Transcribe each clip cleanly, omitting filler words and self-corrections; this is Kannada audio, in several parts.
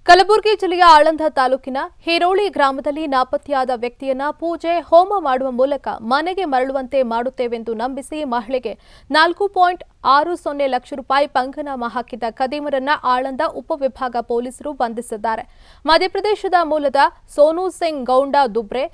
ಕಲಬುರಗಿ ಜಿಲ್ಲೆಯ ಆಳಂದ ತಾಲೂಕಿನ ಹಿರೋಳಿ ಗ್ರಾಮದಲ್ಲಿ ನಾಪತ್ತೆಯಾದ ವ್ಯಕ್ತಿಯನ್ನ ಪೂಜೆ ಹೋಮ ಮಾಡುವ ಮೂಲಕ ಮನೆಗೆ ಮರಳುವಂತೆ ಮಾಡುತ್ತೇವೆಂದು ನಂಬಿಸಿ ಮಹಿಳೆಗೆ 4.60 ಲಕ್ಷ ರೂಪಾಯಿ ಪಂಗನಾಮ ಹಾಕಿದ ಖದೀಮರನ್ನ ಆಳಂದ ಉಪವಿಭಾಗ ಪೊಲೀಸರು ಬಂಧಿಸಿದ್ದಾರೆ. ಮಧ್ಯಪ್ರದೇಶದ ಮೂಲದ ಸೋನು ಸಿಂಗ್ ಗೌಂಡಾ ದುಬ್ರೆ,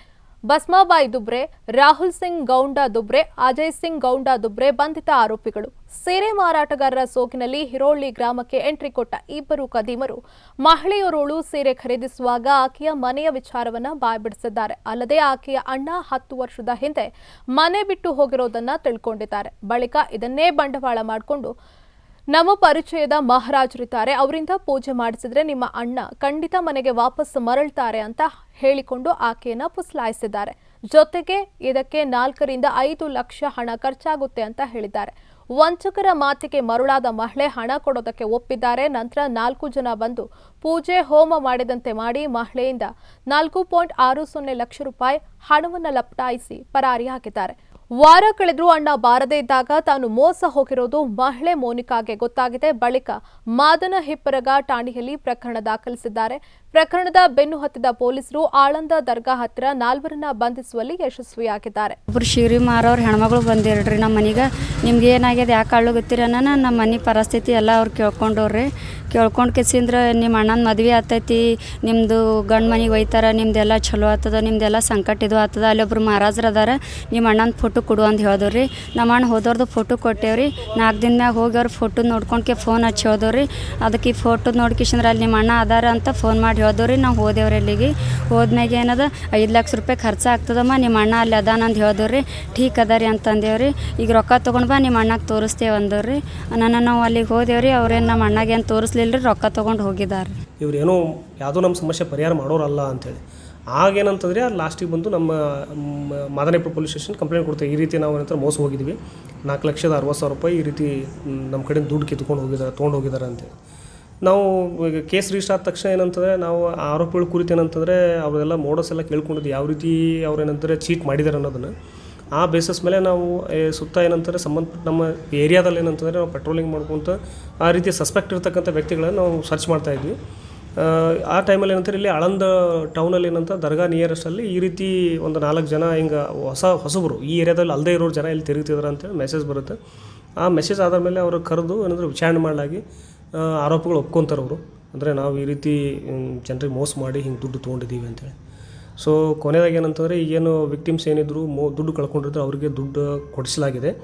ಬಸ್ಮಾಬಾಯಿ ದುಬ್ರೆ, ರಾಹುಲ್ ಸಿಂಗ್ ಗೌಂಡಾ ದುಬ್ರೆ, ಅಜಯ್ ಸಿಂಗ್ ಗೌಂಡಾ ದುಬ್ರೆ ಬಂಧಿತ ಆರೋಪಿಗಳು. ಸೀರೆ ಮಾರಾಟಗಾರರ ಸೋಗಿನಲ್ಲಿ ಹಿರೋಳಿ ಗ್ರಾಮಕ್ಕೆ ಎಂಟ್ರಿ ಕೊಟ್ಟ ಇಬ್ಬರು ಖದೀಮರು ಮಹಿಳೆಯರೋಳು ಸೀರೆ ಖರೀದಿಸುವಾಗ ಆಕೆಯ ಮನೆಯ ವಿಚಾರವನ್ನ ಬಾಯ್ಬಿಡಿಸಿದ್ದಾರೆ. ಅಲ್ಲದೆ ಆಕೆಯ ಅಣ್ಣ 10 ವರ್ಷದ ಹಿಂದೆ ಮನೆ ಬಿಟ್ಟು ಹೋಗಿರೋದನ್ನ ತಿಳ್ಕೊಂಡಿದ್ದಾರೆ. ಬಳಿಕ ಇದನ್ನೇ ಬಂಡವಾಳ ಮಾಡಿಕೊಂಡು ನಮ್ಮ ಪರಿಚಯದ ಮಹಾರಾಜರಿದ್ದಾರೆ, ಅವರಿಂದ ಪೂಜೆ ಮಾಡಿಸಿದ್ರೆ ನಿಮ್ಮ ಅಣ್ಣ ಖಂಡಿತ ಮನೆಗೆ ವಾಪಸ್ ಮರಳ್ತಾರೆ ಅಂತ ಹೇಳಿಕೊಂಡು ಆಕೆಯನ್ನ ಪುಸಲಾಯಿಸಿದ್ದಾರೆ. ಜೊತೆಗೆ ಇದಕ್ಕೆ 4 ರಿಂದ 5 ಲಕ್ಷ ಹಣ ಖರ್ಚಾಗುತ್ತೆ ಅಂತ ಹೇಳಿದ್ದಾರೆ. ವಂಚಕರ ಮಾತಿಗೆ ಮರುಳಾದ ಮಹಿಳೆ ಹಣ ಕೊಡೋದಕ್ಕೆ ಒಪ್ಪಿದ್ದಾರೆ. ನಂತರ 4 ಜನ ಬಂದು ಪೂಜೆ ಹೋಮ ಮಾಡಿದಂತೆ ಮಾಡಿ ಮಹಿಳೆಯಿಂದ 4.60 ಲಕ್ಷ ರೂಪಾಯಿ ಹಣವನ್ನು ಲಪಟಾಯಿಸಿ ಪರಾರಿಯಾಗಿದ್ದಾರೆ. ವಾರ ಕಳೆದರೂ ಅಣ್ಣ ಬಾರದೇ ಇದ್ದಾಗ ತಾನು ಮೋಸ ಹೋಗಿರೋದು ಮಹಿಳೆ ಮೋನಿಕಾಗೆ ಗೊತ್ತಾಗಿದೆ. ಬಳಿಕ ಮಾದನ ಹಿಪ್ಪರಗ ಠಾಣೆಯಲ್ಲಿ ಪ್ರಕರಣ ದಾಖಲಿಸಿದ್ದಾರೆ. ಪ್ರಕರಣದ ಬೆನ್ನು ಹತ್ತಿದ ಪೊಲೀಸರು ಆಳಂದ ದರ್ಗಾ ಹತ್ತಿರ 4ರನ್ನ ಬಂಧಿಸುವಲ್ಲಿ ಯಶಸ್ವಿಯಾಗಿದ್ದಾರೆ. ಒಬ್ಬರು ಶಿರಿ ಮಾರೋರು ಹೆಣ್ಮಗಳು ಬಂದಿರ್ರಿ ನಮ್ಮ ಮನೆಗೆ. ನಿಮ್ಗೆ ಏನಾಗಿದೆ ಯಾಕೆ ಅಳ್ಳು ಗೊತ್ತಿರ ನಮ್ಮ ಮನೆ ಪರಿಸ್ಥಿತಿ ಎಲ್ಲ ಅವ್ರು ಕೇಳ್ಕೊಂಡವ್ರಿ. ಕೇಳ್ಕೊಂಡು ಕಿಸಿಂದ್ರೆ ನಿಮ್ಮ ಅಣ್ಣನ ಮದುವೆ ಆಗ್ತೈತಿ, ನಿಮ್ಮದು ಗಂಡು ಮನೆಗೆ ಒಯ್ತಾರೆ, ನಿಮ್ದೆಲ್ಲ ಚಲೋ ಆಗ್ತದ, ನಿಮ್ದೆಲ್ಲ ಸಂಕಟ ಇದು ಆಗ್ತದ, ಅಲ್ಲಿ ಒಬ್ರು ಮಹಾರಾಜರು ಅದಾರ, ನಿಮ್ಮ ಅಣ್ಣನ ಫೋಟೋ ಕೊಡು ಅಂತ ಹೇಳಿದ್ರಿ. ನಮ್ಮ ಅಣ್ಣ ಹೋದವ್ರದ್ದು ಫೋಟೋ ಕೊಟ್ಟೇವ್ರಿ. 4 ದಿನ ಮ್ಯಾಗ ಹೋಗಿ ಅವ್ರು ಫೋಟೋ ನೋಡ್ಕೊಂಡ್ಕೆ ಫೋನ್ ಹಚ್ಚಿ ಹೋದವ್ರಿ. ಅದಕ್ಕೆ ಈ ಫೋಟೋ ನೋಡ್ಕಿಸಿಂದ್ರೆ ಅಲ್ಲಿ ನಿಮ್ಮ ಅಣ್ಣ ಅದಾರ ಅಂತ ಫೋನ್ ಮಾಡಿ ಹೇಳಿದವ್ರಿ. ನಾವು ಹೋದೆವ್ರಿ. ಅಲ್ಲಿಗೆ ಹೋದ್ಮ್ಯಾಗ ಏನದ 5 ಲಕ್ಷ ರೂಪಾಯಿ ಖರ್ಚು ಆಗ್ತದಮ್ಮ, ನಿಮ್ಮ ಅಣ್ಣ ಅಲ್ಲಿ ಅದಾನ ಅಂತ ಹೇಳಿದವ್ರಿ. ಠೀಕ್ ಅದಾರಿ ಅಂತಂದೇವ್ರಿ. ಈಗ ರೊಕ್ಕ ತೊಗೊಂಡು ಬಾ ನಿಮ್ಮ ಅಣ್ಣಗೆ ತೋರಿಸ್ತೇವೆ ಅಂದವ್ರಿ. ನಾವು ಅಲ್ಲಿಗೆ ಹೋದೆವ್ರಿ. ಅವ್ರೇನು ನಮ್ಮ ಅಣ್ಣಗೆ ಏನು ತೋರಿಸ್ಲಿಲ್ಲ ರೀ, ರೊಕ್ಕ ತೊಗೊಂಡು ಹೋಗಿದ್ದಾರೆ. ಇವ್ರೇನೋ ಯಾವುದೋ ನಮ್ಮ ಸಮಸ್ಯೆ ಪರಿಹಾರ ಮಾಡೋರಲ್ಲ ಅಂಥೇಳಿ ಆಗೇನಂತಂದರೆ ಅದು ಲಾಸ್ಟಿಗೆ ಬಂದು ನಮ್ಮ ಮಾದನಪುರ ಪೊಲೀಸ್ ಸ್ಟೇಷನ್ ಕಂಪ್ಲೇಂಟ್ ಕೊಡ್ತೇವೆ. ಈ ರೀತಿ ನಾವು ಏನಂತಾರೆ ಮೋಸ ಹೋಗಿದ್ವಿ, 4,60,000 ರೂಪಾಯಿ ಈ ರೀತಿ ನಮ್ಮ ಕಡೆ ದುಡ್ಡು ತೊಗೊಂಡು ಹೋಗಿದ್ದಾರೆ ಅಂತೇಳಿ. ನಾವು ಈಗ ಕೇಸ್ ರಿಜಿಸ್ಟರ್ ಆದ ತಕ್ಷಣ ಏನಂತಂದರೆ ನಾವು ಆರೋಪಿಗಳ ಕುರಿತು ಏನಂತಂದರೆ ಅವರೆಲ್ಲ ಮೋಡಸ್ ಎಲ್ಲ ಕೇಳ್ಕೊಂಡಿದ್ದು ಯಾವ ರೀತಿ ಅವ್ರೇನಂತಾರೆ ಚೀಟ್ ಮಾಡಿದ್ದಾರೆ ಅನ್ನೋದನ್ನು ಆ ಬೇಸಸ್ ಮೇಲೆ ನಾವು ಸುತ್ತ ಏನಂತಾರೆ ಸಂಬಂಧಪಟ್ಟ ನಮ್ಮ ಏರಿಯಾದಲ್ಲಿ ಏನಂತಂದರೆ ನಾವು ಪೆಟ್ರೋಲಿಂಗ್ ಮಾಡ್ಕೊತ ಆ ರೀತಿ ಸಸ್ಪೆಕ್ಟ್ ಇರ್ತಕ್ಕಂಥ ವ್ಯಕ್ತಿಗಳನ್ನು ನಾವು ಸರ್ಚ್ ಮಾಡ್ತಾಯಿದ್ವಿ. ಆ ಟೈಮಲ್ಲಿ ಏನಂತಾರೆ ಇಲ್ಲಿ ಆಳಂದ ಟೌನಲ್ಲಿ ಏನಂತ ದರ್ಗಾ ನಿಯರೆಸ್ಟಲ್ಲಿ ಈ ರೀತಿ ಒಂದು 4 ಜನ ಹಿಂಗೆ ಹೊಸಬರು ಈ ಏರಿಯಾದಲ್ಲಿ ಅಲ್ಲದೆ ಇರೋರು ಜನ ಇಲ್ಲಿ ತಿರುಗ್ತಿದ್ದಾರೆ ಅಂತೇಳಿ ಮೆಸೇಜ್ ಬರುತ್ತೆ. ಆ ಮೆಸೇಜ್ ಆದ ಮೇಲೆ ಅವರು ಕರೆದು ಏನಂದರೆ ವಿಚಾರಣೆ ಮಾಡಲಾಗಿ ಆರೋಪಿಗಳು ಒಪ್ಕೊತಾರೆ ಅವರು. ಅಂದರೆ ನಾವು ಈ ರೀತಿ ಜನರಿಗೆ ಮೋಸ ಮಾಡಿ ಹಿಂಗೆ ದುಡ್ಡು ತೊಗೊಂಡಿದ್ದೀವಿ ಅಂತೇಳಿ. ಸೊ ಕೊನೆಯದಾಗಿ ಏನಂತಂದರೆ ಈಗೇನು ವಿಕ್ಟಿಮ್ಸ್ ಏನಿದ್ರು ದುಡ್ಡು ಕಳ್ಕೊಂಡಿದ್ರು ಅವರಿಗೆ ದುಡ್ಡು ಕೊಡಿಸಲಾಗಿದೆ.